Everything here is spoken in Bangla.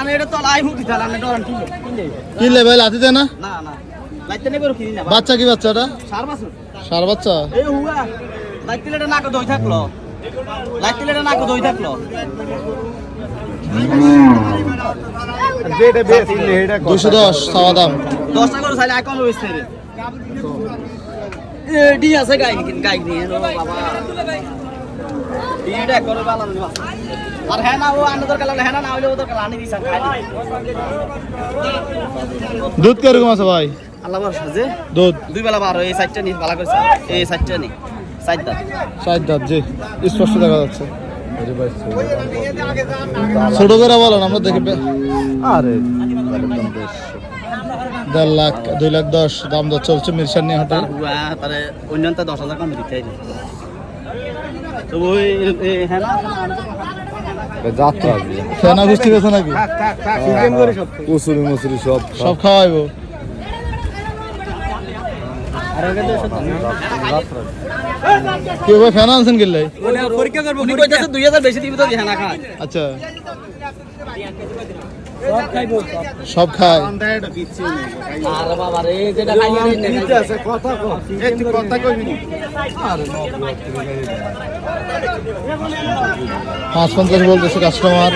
আমি এটা তো লাইভ হতে চালাম এটা অন কি লেভেল আছে না? না না লাইতে নে করো কিনি না বাচ্চা কি বাচ্চাটা? সার বাছুর সার বাচ্চা। এই হুয়া লাইতে লেটা নাকো দই থাকলো লাইতে লেটা নাকো দই থাকলো যেটা বেশি এটা 210 চাওয়া দাম। 10 টাকা করে চাইলে আর কম বেচতে রে এডি আছে গাই নিয়ে ও বাবা এটা করে বালা না আর হ্যাঁ না ও আন্দার কালা হ্যাঁ না হইলে ওদের কালা আনি দিছান খাই দুধ কিরকম আছে ভাই? আল্লাহ ভরসা যে দুধ দুই বেলা 12 এই সাইডটা নি ভালো করে এই সাইডটা নি সাইডটা চার দাঁত জি স্পষ্ট দেখা যাচ্ছে। ছোট করে বলেন আমরা দেখি। আরে 1.5 লাখ 2,10,000 দাম দর চলছে মিরসান নিয়ে হাটে। হুয়া তারে অন্যটা 10,000 কম দিতে চাইনি তো ওই হ্যাঁ না যাত্রা ফেনা গুষ্টি গেছে নাকি? কচুরি মচুরি সব সব খাওয়াইবো। কি ভাই ফেনা আনছেন গেলে? পরীক্ষা করব উনি কইতাছে 2000 বেশি দিবি তো হ্যাঁ না খায় আচ্ছা সব খাইবো সব খায়। আর বাবা রে যেটা খাইয়ে নিতে আছে কথা কইবি 550 বলতেছে কাস্টমার।